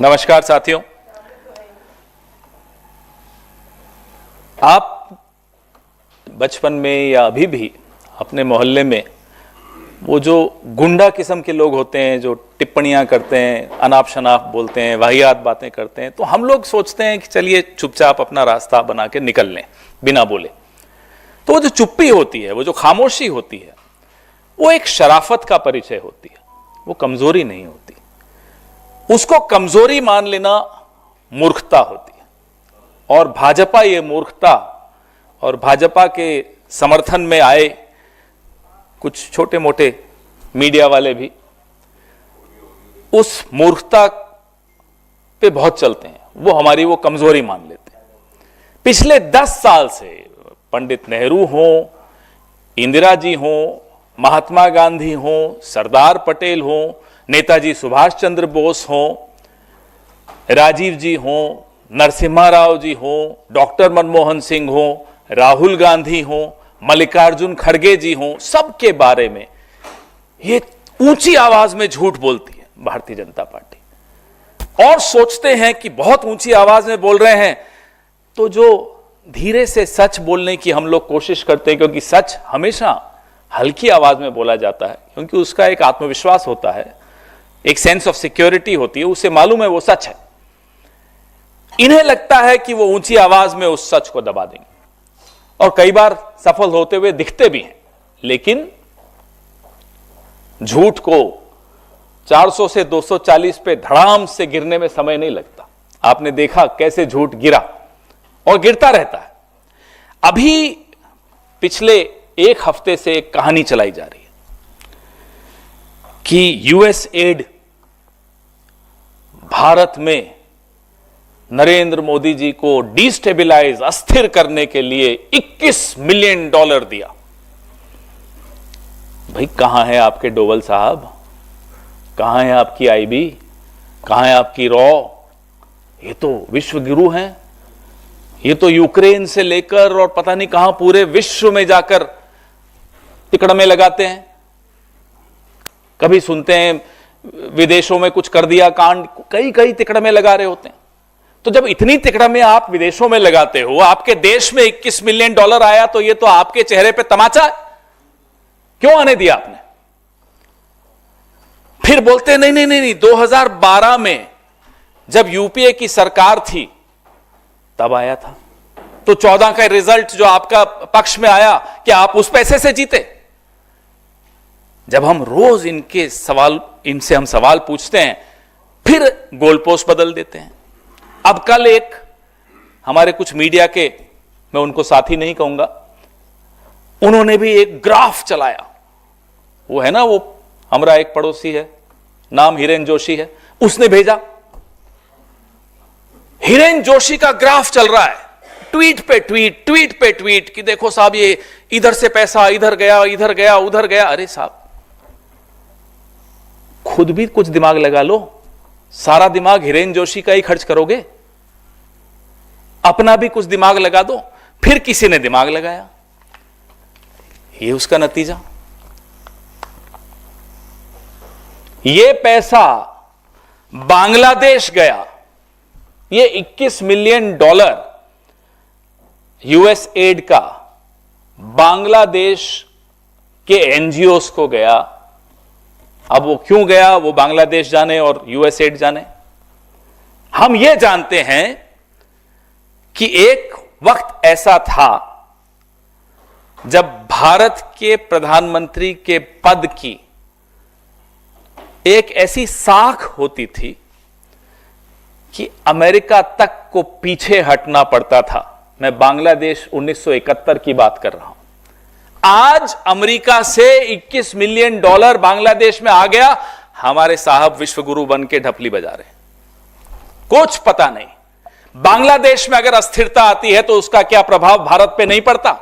नमस्कार साथियों, आप बचपन में या अभी भी अपने मोहल्ले में वो जो गुंडा किस्म के लोग होते हैं जो टिप्पणियां करते हैं, अनाप शनाप बोलते हैं, वाहियात बातें करते हैं, तो हम लोग सोचते हैं कि चलिए चुपचाप अपना रास्ता बना के निकल लें बिना बोले। तो वो जो चुप्पी होती है, वो जो खामोशी होती है, वो एक शराफत का परिचय होती है, वो कमजोरी नहीं होती। उसको कमजोरी मान लेना मूर्खता होती है। और भाजपा ये मूर्खता और भाजपा के समर्थन में आए कुछ छोटे मोटे मीडिया वाले भी उस मूर्खता पे बहुत चलते हैं, वो हमारी वो कमजोरी मान लेते हैं। पिछले 10 साल से पंडित नेहरू हो, इंदिरा जी हो, महात्मा गांधी हो, सरदार पटेल हो, नेताजी सुभाष चंद्र बोस हो, राजीव जी हो, नरसिम्हा राव जी हो, डॉक्टर मनमोहन सिंह हो, राहुल गांधी हो, मल्लिकार्जुन खड़गे जी हो, सबके बारे में ये ऊंची आवाज में झूठ बोलती है भारतीय जनता पार्टी। और सोचते हैं कि बहुत ऊंची आवाज में बोल रहे हैं, तो जो धीरे से सच बोलने की हम लोग कोशिश करते हैं, क्योंकि सच हमेशा हल्की आवाज में बोला जाता है, क्योंकि उसका एक आत्मविश्वास होता है, एक सेंस ऑफ सिक्योरिटी होती है, उसे मालूम है वो सच है। इन्हें लगता है कि वो ऊंची आवाज में उस सच को दबा देंगे, और कई बार सफल होते हुए दिखते भी हैं। लेकिन झूठ को 400 से 240 पे धड़ाम से गिरने में समय नहीं लगता। आपने देखा कैसे झूठ गिरा और गिरता रहता है। अभी पिछले एक हफ्ते से एक कहानी चलाई जा रही है कि यूएस एड भारत में नरेंद्र मोदी जी को डिस्टेबलाइज, अस्थिर करने के लिए $21 मिलियन दिया। भाई कहां है आपके डोवल साहब, कहां है आपकी आईबी, कहां है आपकी रॉ? ये तो विश्व गुरु हैं, ये तो यूक्रेन से लेकर और पता नहीं कहां पूरे विश्व में जाकर तिकड़मे लगाते हैं। कभी सुनते हैं विदेशों में कुछ कर दिया कांड, कई तिकड़मे लगा रहे होते हैं। तो जब इतनी तिकड़मे आप विदेशों में लगाते हो, आपके देश में $21 मिलियन आया, तो ये तो आपके चेहरे पे तमाचा है। क्यों आने दिया आपने? फिर बोलते नहीं, 2012 में जब यूपीए की सरकार थी तब आया था। तो 14 का रिजल्ट जो आपका पक्ष में आया, क्या आप उस पैसे से जीते? जब हम रोज इनसे हम सवाल पूछते हैं, फिर गोल पोस्ट बदल देते हैं। अब कल एक हमारे कुछ मीडिया के, मैं उनको साथी नहीं कहूंगा, उन्होंने भी एक ग्राफ चलाया। वो है ना, वो हमारा एक पड़ोसी है, नाम हिरेन जोशी है, उसने भेजा। हिरेन जोशी का ग्राफ चल रहा है, ट्वीट पे ट्वीट कि देखो साहब, ये इधर से पैसा इधर गया, उधर गया। अरे साहब, खुद भी कुछ दिमाग लगा लो। सारा दिमाग हिरेन जोशी का ही खर्च करोगे? अपना भी कुछ दिमाग लगा दो। फिर किसी ने दिमाग लगाया, ये उसका नतीजा। ये पैसा बांग्लादेश गया, ये $21 मिलियन यूएस एड का बांग्लादेश के एनजीओस को गया। अब वो क्यों गया, वो बांग्लादेश जाने और यूएस एड जाने। हम ये जानते हैं कि एक वक्त ऐसा था जब भारत के प्रधानमंत्री के पद की एक ऐसी साख होती थी कि अमेरिका तक को पीछे हटना पड़ता था। मैं बांग्लादेश 1971 की बात कर रहा हूं। आज अमेरिका से $21 मिलियन बांग्लादेश में आ गया, हमारे साहब विश्व गुरु बन के ढपली बजा रहे हैं। कुछ पता नहीं। बांग्लादेश में अगर अस्थिरता आती है तो उसका क्या प्रभाव भारत पे नहीं पड़ता?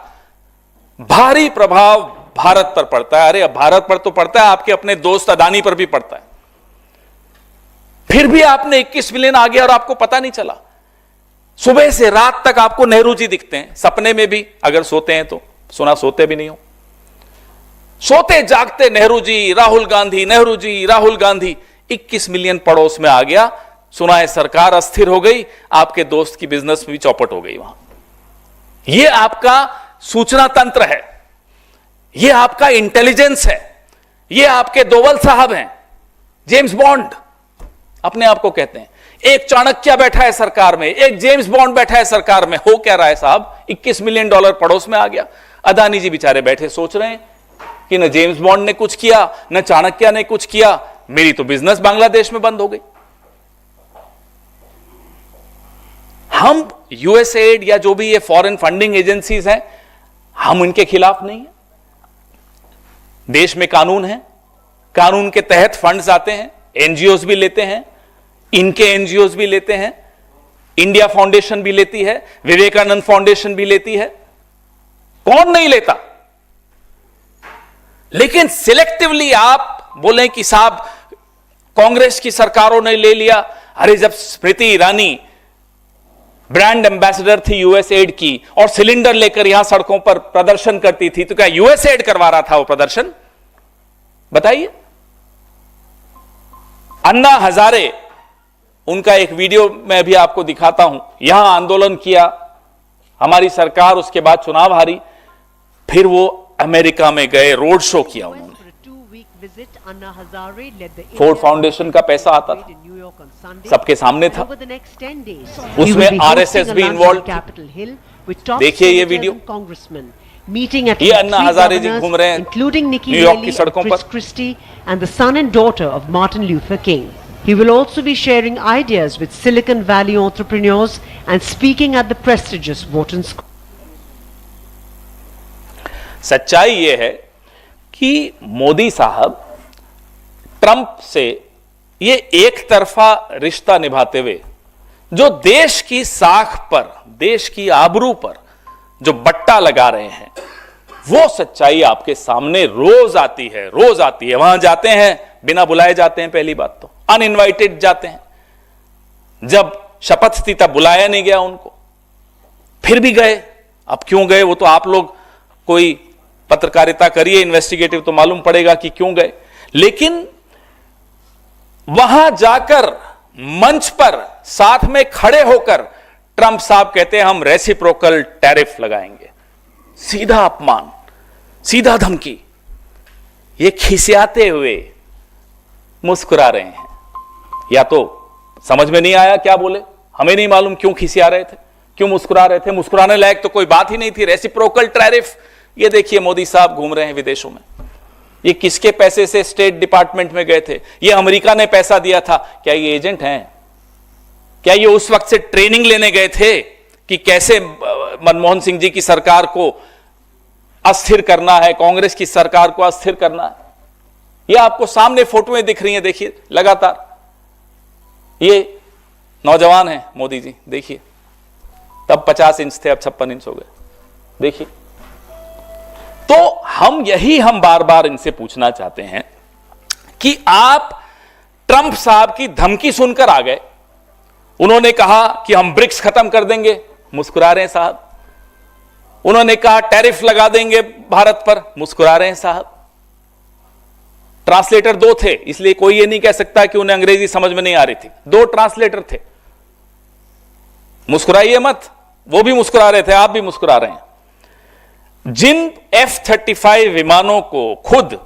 भारी प्रभाव भारत पर पड़ता है। अरे भारत पर तो पड़ता है, आपके अपने दोस्त अडानी पर भी पड़ता है। फिर भी आपने 21 मिलियन आ गया और आपको पता नहीं चला। सुबह से रात तक आपको नेहरू जी दिखते हैं, सपने में भी अगर सोते हैं तो। सुना सोते भी नहीं हो, सोते जागते नेहरू जी, राहुल गांधी, नेहरू जी, राहुल गांधी। 21 मिलियन पड़ोस में आ गया, सुना है सरकार अस्थिर हो गई, आपके दोस्त की बिजनेस भी चौपट हो गई वहां। यह आपका सूचना तंत्र है, यह आपका इंटेलिजेंस है, यह आपके दोवल साहब हैं, जेम्स बॉन्ड अपने आप को कहते हैं। एक चाणक्य बैठा है सरकार में, एक जेम्स बॉन्ड बैठा है सरकार में। हो क्या रहा है साहब, $21 मिलियन पड़ोस में आ गया। अदानी जी बेचारे बैठे सोच रहे हैं कि न जेम्स बॉन्ड ने कुछ किया, न चाणक्य ने कुछ किया, मेरी तो बिजनेस बांग्लादेश में बंद हो गई। हम यूएसएड या जो भी ये फॉरेन फंडिंग एजेंसीज हैं, हम उनके खिलाफ नहीं है। देश में कानून है, कानून के तहत फंड्स आते हैं, एनजीओज भी लेते हैं, इनके एनजीओज भी लेते हैं, इंडिया फाउंडेशन भी लेती है, विवेकानंद फाउंडेशन भी लेती है, कौन नहीं लेता। लेकिन सिलेक्टिवली आप बोलें कि साहब कांग्रेस की सरकारों ने ले लिया। अरे जब स्मृति ईरानी ब्रांड एम्बेसडर थी यूएसएड की और सिलेंडर लेकर यहां सड़कों पर प्रदर्शन करती थी, तो क्या यूएसएड करवा रहा था वो प्रदर्शन? बताइए। अन्ना हजारे, उनका एक वीडियो मैं भी आपको दिखाता हूं। यहां आंदोलन किया हमारी सरकार, उसके बाद चुनाव हारी, फिर वो अमेरिका में गए, रोड शो किया उन्होंने। फोर्ड फाउंडेशन का पैसा आता था, सबके सामने था, उसमें आरएसएस भी इन्वॉल्व थी। देखिए ये वीडियो, ये अन्ना हजारे जी घूम रहे हैं न्यूयॉर्क की सड़कों पर। He will also be sharing ideas with Silicon Valley entrepreneurs and speaking at the prestigious Wharton School. सच्चाई यह है कि मोदी साहब ट्रंप से ये एक तरफा रिश्ता निभाते हुए जो देश की साख पर, देश की आबरू पर जो बट्टा लगा रहे हैं, वो सच्चाई आपके सामने रोज आती है, रोज आती है। वहां जाते हैं बिना बुलाए जाते हैं, पहली बात तो अनइनवाइटेड जाते हैं। जब शपथ थी तब बुलाया नहीं गया उनको, फिर भी गए। अब क्यों गए वो तो आप लोग कोई पत्रकारिता करिए, इन्वेस्टिगेटिव, तो मालूम पड़ेगा कि क्यों गए। लेकिन वहां जाकर मंच पर साथ में खड़े होकर ट्रंप साहब कहते हैं हम रेसिप्रोकल टैरिफ लगाएंगे। सीधा अपमान, सीधा धमकी। ये खिसियाते हुए मुस्कुरा रहे हैं। या तो समझ में नहीं आया क्या बोले, हमें नहीं मालूम क्यों खिसिया रहे थे, क्यों मुस्कुरा रहे थे। मुस्कुराने लायक तो कोई बात ही नहीं थी। रेसिप्रोकल टैरिफ, ये देखिए मोदी साहब घूम रहे हैं विदेशों में। ये किसके पैसे से स्टेट डिपार्टमेंट में गए थे? ये अमेरिका ने पैसा दिया था। क्या ये एजेंट हैं? क्या ये उस वक्त से ट्रेनिंग लेने गए थे कि कैसे मनमोहन सिंह जी की सरकार को अस्थिर करना है, कांग्रेस की सरकार को अस्थिर करना है? ये आपको सामने फोटोएं दिख रही हैं, देखिए लगातार। ये नौजवान हैं मोदी जी, देखिए, तब 50 इंच थे, अब 56 इंच हो गए, देखिए। तो हम बार बार इनसे पूछना चाहते हैं कि आप ट्रंप साहब की धमकी सुनकर आ गए। उन्होंने कहा कि हम ब्रिक्स खत्म कर देंगे, मुस्कुरा रहे हैं साहब। उन्होंने कहा टैरिफ लगा देंगे भारत पर, मुस्कुरा रहे हैं साहब। ट्रांसलेटर दो थे, इसलिए कोई ये नहीं कह सकता कि उन्हें अंग्रेजी समझ में नहीं आ रही थी। दो ट्रांसलेटर थे, मुस्कुराइए मत। वो भी मुस्कुरा रहे थे, आप भी मुस्कुरा रहे हैं। जिन F-35 विमानों को खुद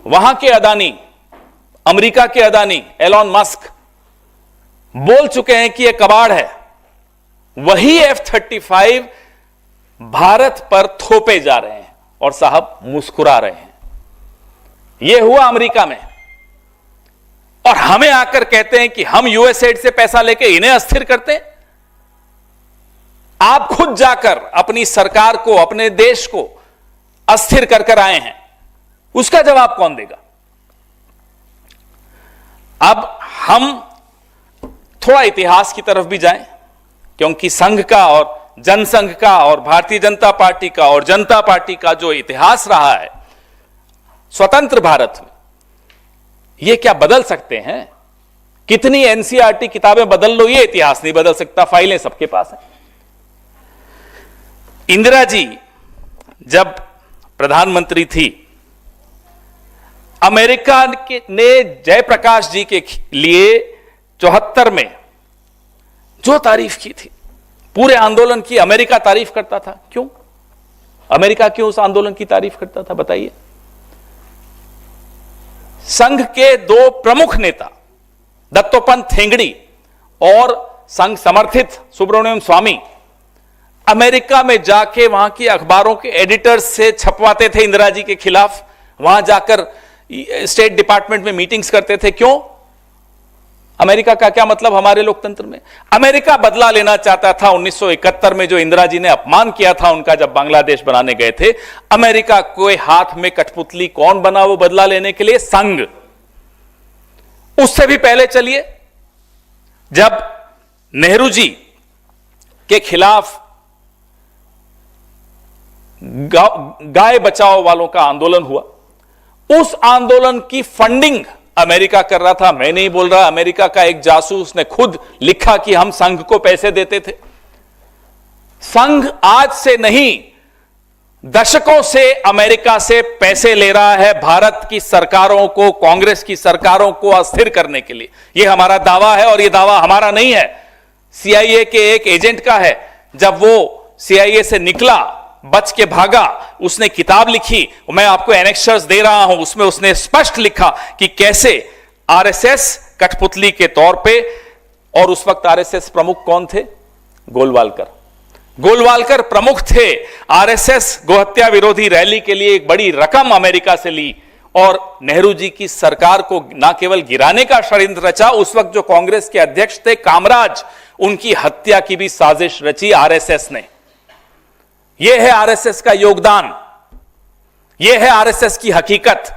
वहां के अदानी, अमेरिका के अदानी एलॉन मस्क बोल चुके हैं कि यह कबाड़ है, वही F-35 भारत पर थोपे जा रहे हैं और साहब मुस्कुरा रहे हैं। यह हुआ अमेरिका में, और हमें आकर कहते हैं कि हम यूएसएड से पैसा लेके इन्हें अस्थिर करते हैं। आप खुद जाकर अपनी सरकार को, अपने देश को अस्थिर कर आए हैं, उसका जवाब कौन देगा? अब हम थोड़ा इतिहास की तरफ भी जाएं, क्योंकि संघ का और जनसंघ का और भारतीय जनता पार्टी का और जनता पार्टी का जो इतिहास रहा है स्वतंत्र भारत में, यह क्या बदल सकते हैं? कितनी एनसीईआरटी किताबें बदल लो, यह इतिहास नहीं बदल सकता। फाइलें सबके पास हैं। इंदिरा जी जब प्रधानमंत्री थी, अमेरिका ने जयप्रकाश जी के लिए 74 में जो तारीफ की थी, पूरे आंदोलन की अमेरिका तारीफ करता था। क्यों? अमेरिका क्यों उस आंदोलन की तारीफ करता था, बताइए? संघ के दो प्रमुख नेता दत्तोपंत ठेंगड़ी और संघ समर्थित सुब्रमण्यम स्वामी अमेरिका में जाके वहां की अखबारों के एडिटर्स से छपवाते थे इंदिरा जी के खिलाफ, वहां जाकर स्टेट डिपार्टमेंट में मीटिंग्स करते थे। क्यों? अमेरिका का क्या मतलब हमारे लोकतंत्र में? अमेरिका बदला लेना चाहता था 1971 में जो इंदिरा जी ने अपमान किया था उनका, जब बांग्लादेश बनाने गए थे। अमेरिका के हाथ में कठपुतली कौन बना वो बदला लेने के लिए? संघ। उससे भी पहले चलिए, जब नेहरू जी के खिलाफ गाय बचाओ वालों का आंदोलन हुआ, उस आंदोलन की फंडिंग अमेरिका कर रहा था। मैं नहीं बोल रहा, अमेरिका का एक जासूस ने खुद लिखा कि हम संघ को पैसे देते थे। संघ आज से नहीं, दशकों से अमेरिका से पैसे ले रहा है भारत की सरकारों को, कांग्रेस की सरकारों को अस्थिर करने के लिए। यह हमारा दावा है और यह दावा हमारा नहीं है, सीआईए के एक एजेंट का है। जब वो सीआईए से निकला, बच के भागा, उसने किताब लिखी, मैं आपको एनेक्सर्स दे रहा हूं, उसमें उसने स्पष्ट लिखा कि कैसे आरएसएस कठपुतली के तौर पे, और उस वक्त आरएसएस प्रमुख कौन थे? गोलवालकर। गोलवालकर प्रमुख थे। आरएसएस गोहत्या विरोधी रैली के लिए एक बड़ी रकम अमेरिका से ली और नेहरू जी की सरकार को न केवल गिराने का षड्यंत्र रचा, उस वक्त जो कांग्रेस के अध्यक्ष थे कामराज, उनकी हत्या की भी साजिश रची आरएसएस ने। यह है आरएसएस का योगदान, यह है आरएसएस की हकीकत,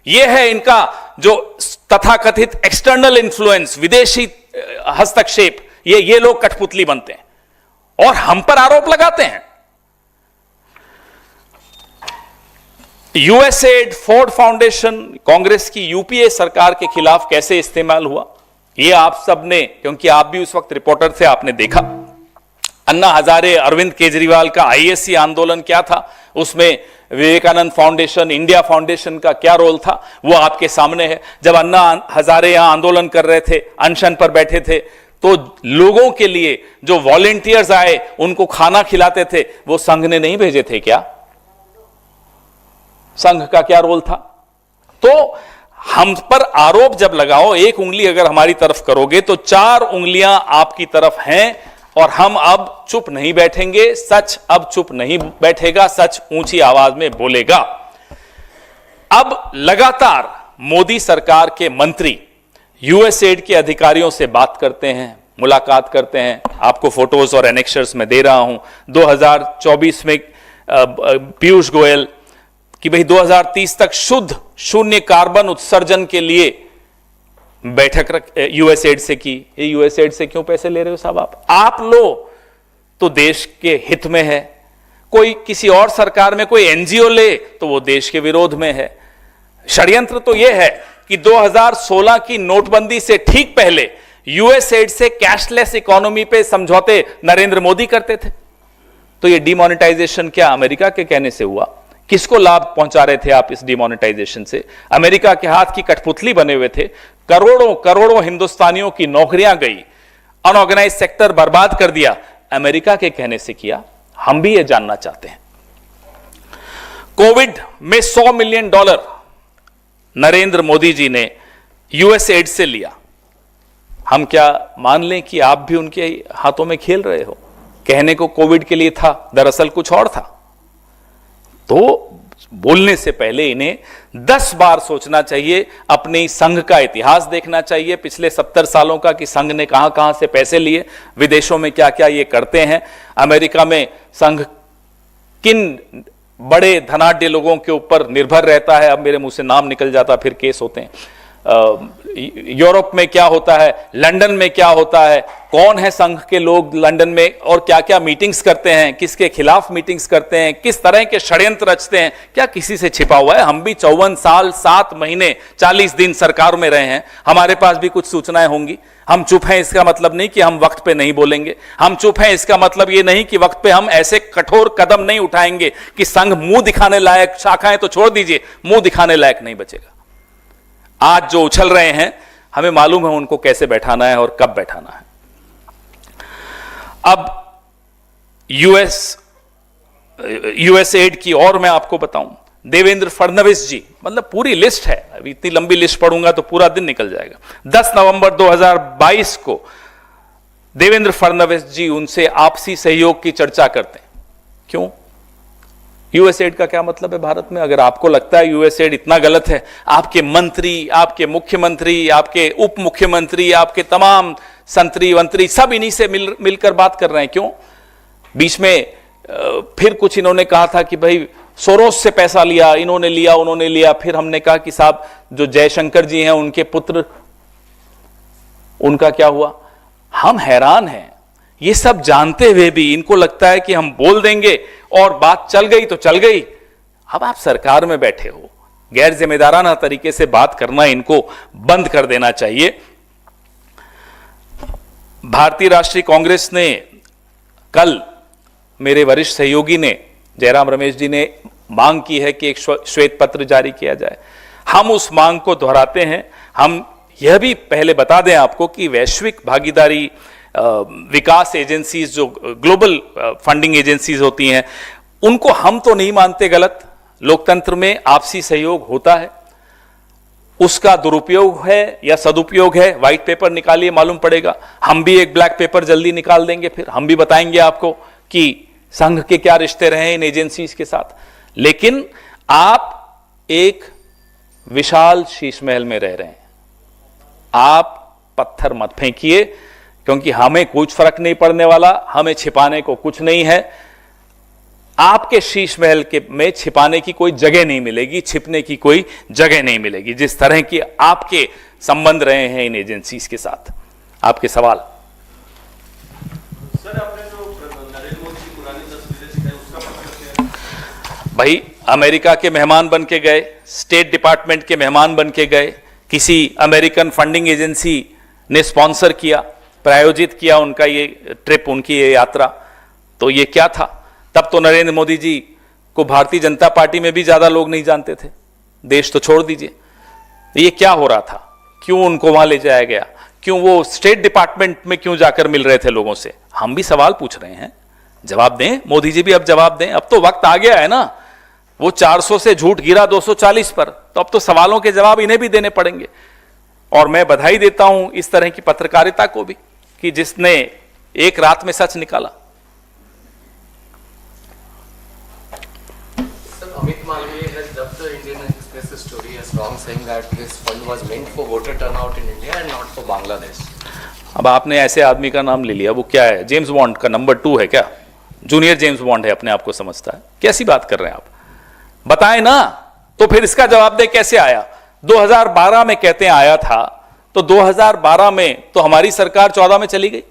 यह है इनका जो तथाकथित एक्सटर्नल इन्फ्लुएंस, विदेशी हस्तक्षेप। ये लोग कठपुतली बनते हैं और हम पर आरोप लगाते हैं। यूएसएड, फोर्ड फाउंडेशन कांग्रेस की यूपीए सरकार के खिलाफ कैसे इस्तेमाल हुआ, यह आप सबने, क्योंकि आप भी उस वक्त रिपोर्टर थे, आपने देखा। अन्ना हजारे, अरविंद केजरीवाल का आईएससी आंदोलन क्या था, उसमें विवेकानंद फाउंडेशन, इंडिया फाउंडेशन का क्या रोल था, वो आपके सामने है। जब अन्ना हजारे यहां आंदोलन कर रहे थे, अनशन पर बैठे थे, तो लोगों के लिए जो वॉलेंटियर्स आए उनको खाना खिलाते थे, वो संघ ने नहीं भेजे थे क्या? संघ का क्या रोल था? तो हम पर आरोप जब लगाओ, एक उंगली अगर हमारी तरफ करोगे तो 4 उंगलियां आपकी तरफ हैं, और हम अब चुप नहीं बैठेंगे। सच अब चुप नहीं बैठेगा, सच ऊंची आवाज में बोलेगा। अब लगातार मोदी सरकार के मंत्री यूएसएड के अधिकारियों से बात करते हैं, मुलाकात करते हैं। आपको फोटोज और एनेक्सर्स में दे रहा हूं। 2024 में पीयूष गोयल कि भाई 2030 तक शुद्ध शून्य कार्बन उत्सर्जन के लिए बैठक यूएसएड से की। ये यूएसएड से क्यों पैसे ले रहे हो साहब? आप लो तो देश के हित में है, कोई किसी और सरकार में कोई एनजीओ ले तो वो देश के विरोध में है। षड्यंत्र तो यह है कि 2016 की नोटबंदी से ठीक पहले यूएसएड से कैशलेस इकोनॉमी पे समझौते नरेंद्र मोदी करते थे। तो ये डिमोनेटाइजेशन क्या अमेरिका के कहने से हुआ? किसको लाभ पहुंचा रहे थे आप इस डिमोनेटाइजेशन से? अमेरिका के हाथ की कठपुतली बने हुए थे। करोड़ों करोड़ों हिंदुस्तानियों की नौकरियां गई, अनऑर्गेनाइज सेक्टर बर्बाद कर दिया। अमेरिका के कहने से किया? हम भी ये जानना चाहते हैं। कोविड में $100 मिलियन नरेंद्र मोदी जी ने यूएसएड से लिया। हम क्या मान लें कि आप भी उनके हाथों में खेल रहे हो? कहने को कोविड के लिए था, दरअसल कुछ और था। तो बोलने से पहले इन्हें 10 बार सोचना चाहिए, अपने संघ का इतिहास देखना चाहिए पिछले 70 सालों का, कि संघ ने कहां कहां से पैसे लिए, विदेशों में क्या क्या ये करते हैं। अमेरिका में संघ किन बड़े धनाढ्य लोगों के ऊपर निर्भर रहता है, अब मेरे मुंह से नाम निकल जाता, फिर केस होते हैं। यूरोप में क्या होता है, लंदन में क्या होता है, कौन है संघ के लोग लंदन में, और क्या क्या मीटिंग्स करते हैं, किसके खिलाफ मीटिंग्स करते हैं, किस तरह के षड्यंत्र रचते हैं, क्या किसी से छिपा हुआ है? हम भी 54 साल 7 महीने 40 दिन सरकार में रहे हैं, हमारे पास भी कुछ सूचनाएं होंगी। हम चुप हैं इसका मतलब नहीं कि हम वक्त पे नहीं बोलेंगे। हम चुप हैं इसका मतलब ये नहीं कि वक्त पे हम ऐसे कठोर कदम नहीं उठाएंगे कि संघ मुंह दिखाने लायक, शाखाएं तो छोड़ दीजिए, मुंह दिखाने लायक नहीं बचेगा। आज जो उछल रहे हैं, हमें मालूम है उनको कैसे बैठाना है और कब बैठाना है। अब यूएस एड की और मैं आपको बताऊं, देवेंद्र फडणवीस जी, मतलब पूरी लिस्ट है, अभी इतनी लंबी लिस्ट पढ़ूंगा तो पूरा दिन निकल जाएगा। 10 नवंबर 2022 को देवेंद्र फडणवीस जी उनसे आपसी सहयोग की चर्चा करते हैं। क्यों? यूएस एड का क्या मतलब है भारत में? अगर आपको लगता है यूएस एड इतना गलत है, आपके मंत्री, आपके मुख्यमंत्री, आपके उप मुख्यमंत्री, आपके तमाम संतरी मंत्री सब इन्हीं से मिलकर बात कर रहे हैं। क्यों? बीच में फिर कुछ इन्होंने कहा था कि भाई सोरोस से पैसा लिया, इन्होंने लिया, उन्होंने लिया। फिर हमने कहा कि साहब जो जयशंकर जी हैं उनके पुत्र, उनका क्या हुआ? हम हैरान हैं, ये सब जानते हुए भी इनको लगता है कि हम बोल देंगे और बात चल गई तो चल गई। अब आप सरकार में बैठे हो, गैर जिम्मेदाराना तरीके से बात करना इनको बंद कर देना चाहिए। भारतीय राष्ट्रीय कांग्रेस ने कल, मेरे वरिष्ठ सहयोगी ने, जयराम रमेश जी ने मांग की है कि एक श्वेत पत्र जारी किया जाए। हम उस मांग को दोहराते हैं। हम यह भी पहले बता दें आपको कि वैश्विक भागीदारी विकास एजेंसीज, जो ग्लोबल फंडिंग एजेंसीज होती हैं, उनको हम तो नहीं मानते गलत। लोकतंत्र में आपसी सहयोग होता है, उसका दुरुपयोग है या सदुपयोग है, व्हाइट पेपर निकालिए, मालूम पड़ेगा। हम भी एक ब्लैक पेपर जल्दी निकाल देंगे, फिर हम भी बताएंगे आपको कि संघ के क्या रिश्ते रहे इन एजेंसीज के साथ। लेकिन आप एक विशाल शीश महल में रह रहे हैं, आप पत्थर मत फेंकिए, क्योंकि हमें कुछ फर्क नहीं पड़ने वाला, हमें छिपाने को कुछ नहीं है। आपके शीश महल के में छिपाने की कोई जगह नहीं मिलेगी, छिपने की कोई जगह नहीं मिलेगी, जिस तरह की आपके संबंध रहे हैं इन एजेंसीज के साथ। आपके सवाल? सर, आपने जो नरेंद्र मोदी की पुरानी तस्वीरें दिखाई, उसका मतलब क्या है? भाई, अमेरिका के मेहमान बन के गए, स्टेट डिपार्टमेंट के मेहमान बन के गए, किसी अमेरिकन फंडिंग एजेंसी ने स्पॉन्सर किया, प्रायोजित किया उनका ये ट्रिप, उनकी ये यात्रा। तो ये क्या था? तब तो नरेंद्र मोदी जी को भारतीय जनता पार्टी में भी ज्यादा लोग नहीं जानते थे, देश तो छोड़ दीजिए। ये क्या हो रहा था? क्यों उनको वहां ले जाया गया? क्यों वो स्टेट डिपार्टमेंट में क्यों जाकर मिल रहे थे लोगों से? हम भी सवाल पूछ रहे हैं, जवाब दें मोदी जी भी, अब जवाब दें। अब तो वक्त आ गया है ना, वो 400 से झूठ गिरा 240 पर, तो अब तो सवालों के जवाब इन्हें भी देने पड़ेंगे। और मैं बधाई देता हूं इस तरह की पत्रकारिता को भी कि जिसने एक रात में सच निकाला। Amit Malviya has dubbed the Indian Express story as wrong, saying that this fund was meant for voter turnout in India and not for Bangladesh. अब आपने ऐसे आदमी का नाम ले लिया, वो क्या है? जेम्स बॉन्ड का नंबर 2 है क्या? जूनियर जेम्स बॉन्ड है, अपने आप को समझता है। कैसी बात कर रहे हैं आप? बताएं ना, तो फिर इसका जवाब दे कैसे आया? 2012 में कहते हैं आया था, तो 2012 में तो हमारी सरकार 14 में चली गई,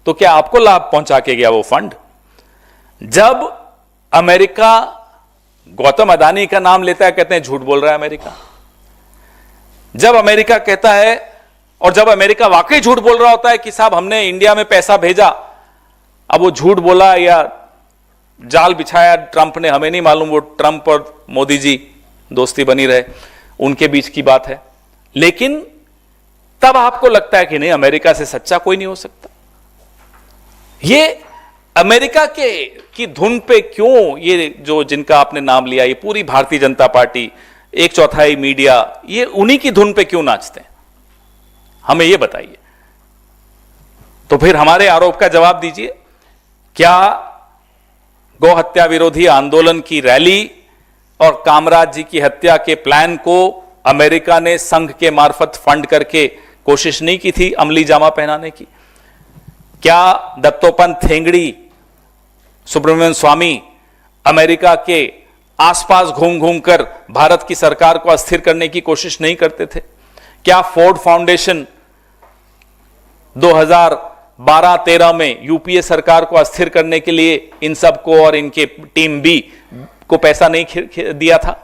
तो क्या आपको लाभ पहुंचा के गया वो फंड? जब अमेरिका गौतम अदानी का नाम लेता है, कहते हैं झूठ बोल रहा है अमेरिका। जब अमेरिका कहता है, और जब अमेरिका वाकई झूठ बोल रहा होता है कि साहब हमने इंडिया में पैसा भेजा, अब वो झूठ बोला या जाल बिछाया ट्रंप ने, हमें नहीं मालूम। वो ट्रंप और मोदी जी दोस्ती बनी रहे, उनके बीच की बात है। लेकिन तब आपको लगता है कि नहीं, अमेरिका से सच्चा कोई नहीं हो सकता। ये अमेरिका की धुन पे क्यों ये जो जिनका आपने नाम लिया, ये पूरी भारतीय जनता पार्टी, 1/4 मीडिया, ये उन्हीं की धुन पे क्यों नाचते हैं? हमें ये बताइए। तो फिर हमारे आरोप का जवाब दीजिए। क्या गौ हत्या विरोधी आंदोलन की रैली और कामराज जी की हत्या के प्लान को अमेरिका ने संघ के मार्फत फंड करके कोशिश नहीं की थी अमली जामा पहनाने की? क्या दत्तोपंत ठेंगड़ी, सुब्रमण्यम स्वामी अमेरिका के आसपास घूम घूम कर भारत की सरकार को अस्थिर करने की कोशिश नहीं करते थे? क्या फोर्ड फाउंडेशन 2012-13 में यूपीए सरकार को अस्थिर करने के लिए इन सबको और इनके टीम बी को पैसा नहीं दिया था?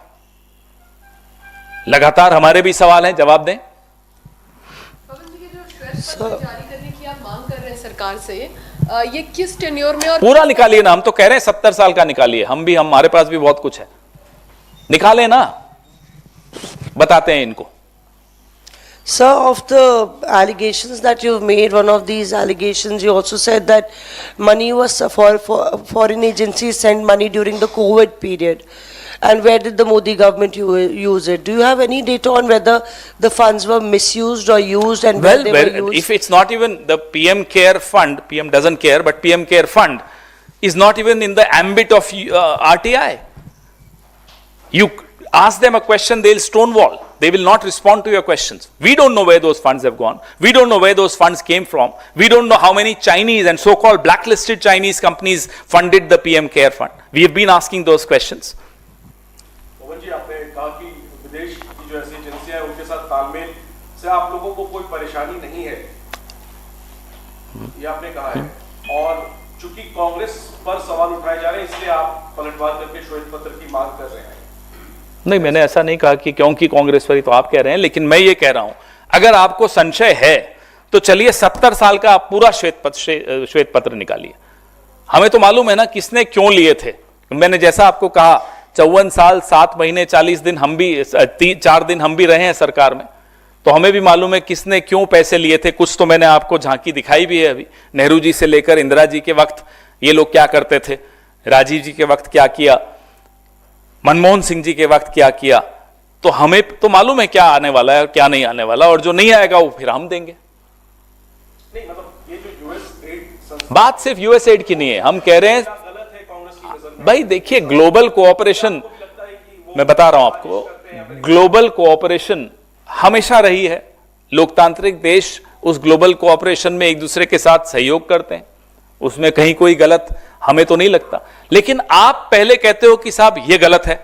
लगातार हमारे भी सवाल हैं, जवाब दें। जारी करने की आप मांग कर रहे हैं सरकार से, ये किस टेन्योर में? और पूरा निकालिए ना, हम तो कह रहे हैं 70 साल का निकालिए। हमारे पास भी बहुत कुछ है, निकालें ना, बताते हैं इनको। Sir, of the allegations that you've made, one of these allegations, you also said that money was for foreign agencies sent money during the COVID period. And where did the Modi government use it? Do you have any data on whether the funds were misused or used and where they were used? If it's not even the PM Care Fund, PM doesn't care, but PM Care Fund is not even in the ambit of RTI. You ask them a question, they'll stonewall. They will not respond to your questions. We don't know where those funds have gone. We don't know where those funds came from. We don't know how many Chinese and so-called blacklisted Chinese companies funded the PM Care Fund. We have been asking those questions. पवन जी, आपने कहा कि विदेश की जो ऐसी एजेंसियां हैं उनके साथ तालमेल से आप लोगों को कोई परेशानी नहीं है, ये आपने कहा है। और चूंकि कांग्रेस पर सवाल उठाए जा रहे हैं इसलिए आप पलटवार करके श्वेत पत्र की मांग कर रहे हैं। नहीं, मैंने ऐसा नहीं कहा कि क्योंकि कांग्रेस पर ही तो आप कह रहे हैं, लेकिन मैं ये कह रहा हूं अगर आपको संशय है तो चलिए 70 साल का आप पूरा श्वेत पत्र निकालिए। हमें तो मालूम है ना किसने क्यों लिए थे। मैंने जैसा आपको कहा 54 साल 7 महीने 40 दिन हम भी 4 दिन हम भी रहे हैं सरकार में, तो हमें भी मालूम है किसने क्यों पैसे लिए थे। कुछ तो मैंने आपको झांकी दिखाई भी है अभी, नेहरू जी से लेकर इंदिरा जी के वक्त ये लोग क्या करते थे, राजीव जी के वक्त क्या किया, मनमोहन सिंह जी के वक्त क्या किया। तो हमें तो मालूम है क्या आने वाला है और क्या नहीं आने वाला, और जो नहीं आएगा वो फिर हम देंगे। नहीं, मतलब ये जो यूएस एड बात सिर्फ यूएस एड की नहीं है, हम कह रहे हैं गलत है कांग्रेस की नजर में। भाई देखिए, ग्लोबल कोऑपरेशन, मैं बता रहा हूं आपको, ग्लोबल कोऑपरेशन हमेशा रही है। लोकतांत्रिक देश उस ग्लोबल कोऑपरेशन में एक दूसरे के साथ सहयोग करते हैं, उसमें कहीं कोई गलत हमें तो नहीं लगता। लेकिन आप पहले कहते हो कि साहब ये गलत है,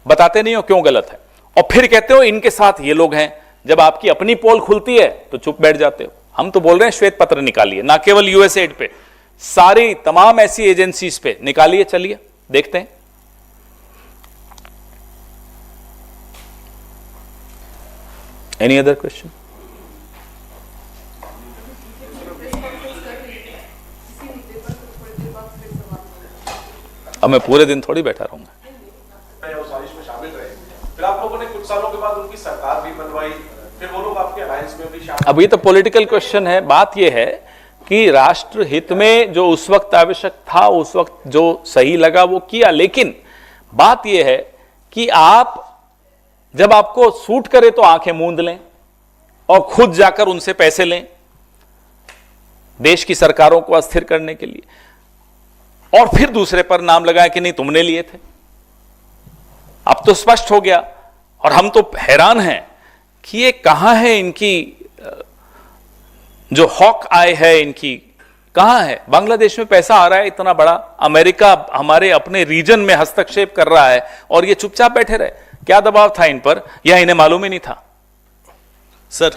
बताते नहीं हो क्यों गलत है, और फिर कहते हो इनके साथ ये लोग हैं। जब आपकी अपनी पोल खुलती है तो चुप बैठ जाते हो। हम तो बोल रहे हैं श्वेत पत्र निकालिए, ना केवल यूएस एड पे, सारी तमाम ऐसी एजेंसीज पे निकालिए। चलिए देखते हैं। Any other question? अब मैं पूरे दिन थोड़ी बैठा रहूंगा। साजिश में शामिल रहे, फिर आप लोगों ने कुछ सालों के बाद उनकी सरकार भी बनवाई, फिर वो लोग आपके अलायंस में भी शामिल। अब ये तो पॉलिटिकल क्वेश्चन है। बात ये है कि राष्ट्र हित में जो उस वक्त आवश्यक था, उस वक्त जो सही लगा वो किया। लेकिन बात ये है कि आप जब आपको सूट करे तो आंखें मूंद लें और खुद जाकर उनसे पैसे लें देश की सरकारों को अस्थिर करने के लिए, और फिर दूसरे पर नाम लगाए कि नहीं तुमने लिए थे। अब तो स्पष्ट हो गया, और हम तो हैरान हैं कि ये कहां है इनकी जो हॉक आय है, इनकी कहां है। बांग्लादेश में पैसा आ रहा है इतना बड़ा, अमेरिका हमारे अपने रीजन में हस्तक्षेप कर रहा है और ये चुपचाप बैठे रहे। क्या दबाव था इन पर, या इन्हें मालूम ही नहीं था? सर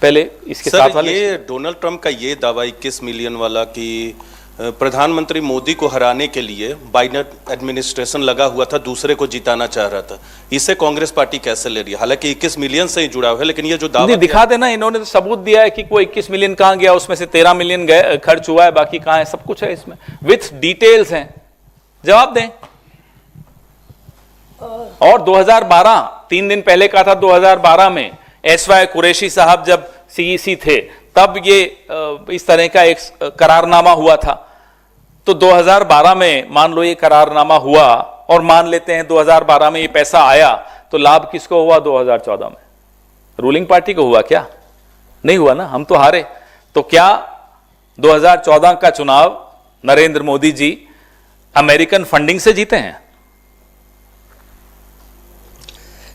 पहले इसके सर साथ वाले ये डोनाल्ड ट्रंप का ये दावा 21 मिलियन वाला कि प्रधानमंत्री मोदी को हराने के लिए बाइडेन एडमिनिस्ट्रेशन लगा हुआ था, दूसरे को जिताना चाह रहा था, इसे कांग्रेस पार्टी कैसे ले रही है? हालांकि 21 मिलियन से ही जुड़ा हुआ है, लेकिन ये जो दावा दिखा देना, इन्होंने तो सबूत दिया है कि कोई 21 मिलियन कहां गया, उसमें से 13 मिलियन गए खर्च हुआ है, बाकी कहां है, सब कुछ है इसमें, विथ डिटेल्स हैं। जवाब दें। और 2012, 3 दिन पहले कहा था 2012 में एसवाई कुरैशी साहब जब सीईसी थे, तब ये इस तरह का एक करारनामा हुआ था। तो 2012 में मान लो ये करारनामा हुआ, और मान लेते हैं 2012 में ये पैसा आया, तो लाभ किसको हुआ? 2014 में रूलिंग पार्टी को हुआ क्या? नहीं हुआ ना, हम तो हारे। तो क्या 2014 का चुनाव नरेंद्र मोदी जी अमेरिकन फंडिंग से जीते हैं?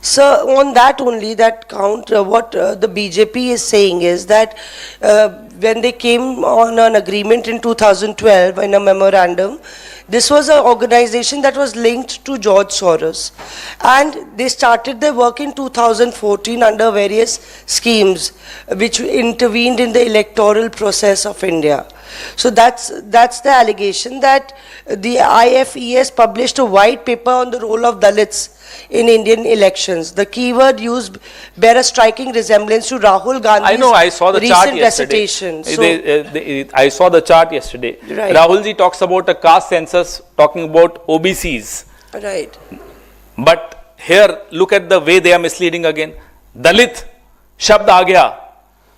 Sir, on that only, that count, what the BJP is saying is that when they came on an agreement in 2012 in a memorandum, this was an organization that was linked to George Soros, and they started their work in 2014 under various schemes which intervened in the electoral process of India. So that's the allegation, that the IFES published a white paper on the role of Dalits in Indian elections. The keyword used bear a striking resemblance to Rahul Gandhi's I know, I saw the chart recent yesterday. recitation. So, I saw the chart yesterday. Right. Rahul ji talks about a caste census, talking about OBCs. right. But here, look at the way they are misleading again. दलित शब्द आ गया,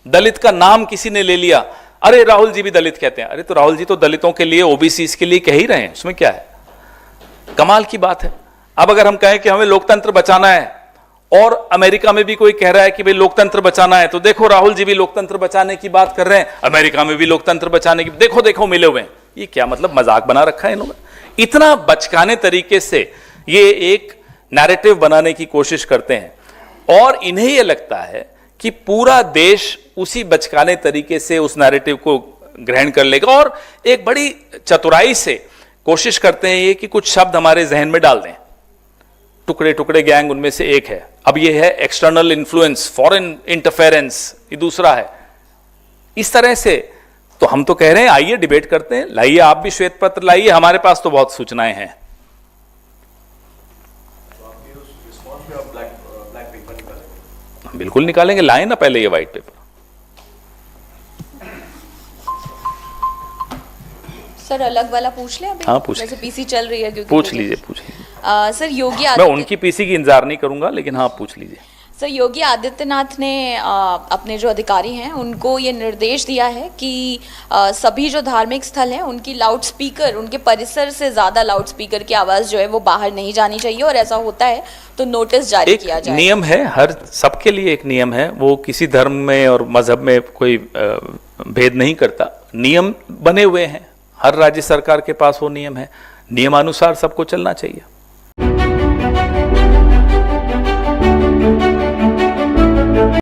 दलित का नाम किसी ने ले लिया, अरे राहुल जी भी दलित कहते हैं। अरे तो राहुल जी तो दलितों के लिए, ओबीसी के लिए कह ही रहे हैं, उसमें क्या है? कमाल की बात है। अब अगर हम कहें कि हमें लोकतंत्र बचाना है और अमेरिका में भी कोई कह रहा है कि भाई लोकतंत्र बचाना है, तो देखो राहुल जी भी लोकतंत्र बचाने की बात कर रहे हैं, अमेरिका में भी लोकतंत्र बचाने की, देखो देखो मिले हुए हैं। ये क्या मतलब मजाक बना रखा है इन्होंने? इतना बचकाने तरीके से ये एक नैरेटिव बनाने की कोशिश करते हैं और इन्हें यह लगता है कि पूरा देश उसी बचकाने तरीके से उस नैरेटिव को ग्रहण कर लेगा और एक बड़ी चतुराई से कोशिश करते हैं ये कि कुछ शब्द हमारे जहन में डाल दें। टुकड़े टुकड़े गैंग उनमें से एक है, अब ये है एक्सटर्नल इन्फ्लुएंस, फॉरेन इंटरफेरेंस, ये दूसरा है। इस तरह से तो हम तो कह रहे हैं आइए डिबेट करते हैं, लाइए आप भी श्वेत पत्र लाइए, हमारे पास तो बहुत सूचनाएं हैं। बिल्कुल निकालेंगे, लाए ना पहले ये व्हाइट पेपर। सर अलग वाला पूछ ले अभी? हाँ पूछ वैसे पीसी चल रही है क्योंकि पूछ लीजिए पूछिए। सर योगी मैं आदित्य उनकी पीसी की इंतजार नहीं करूंगा, लेकिन हाँ पूछ लीजिए। सर योगी आदित्यनाथ ने अपने जो अधिकारी हैं उनको ये निर्देश दिया है कि सभी जो धार्मिक स्थल हैं उनकी लाउड स्पीकर, उनके परिसर से ज़्यादा लाउड स्पीकर की आवाज़ जो है वो बाहर नहीं जानी चाहिए और ऐसा होता है तो नोटिस जारी किया जाए। नियम है, हर सबके लिए एक नियम है, वो किसी धर्म में और मजहब में कोई भेद नहीं करता। नियम बने हुए हैं, हर राज्य सरकार के पास वो नियम है, नियमानुसार सबको चलना चाहिए।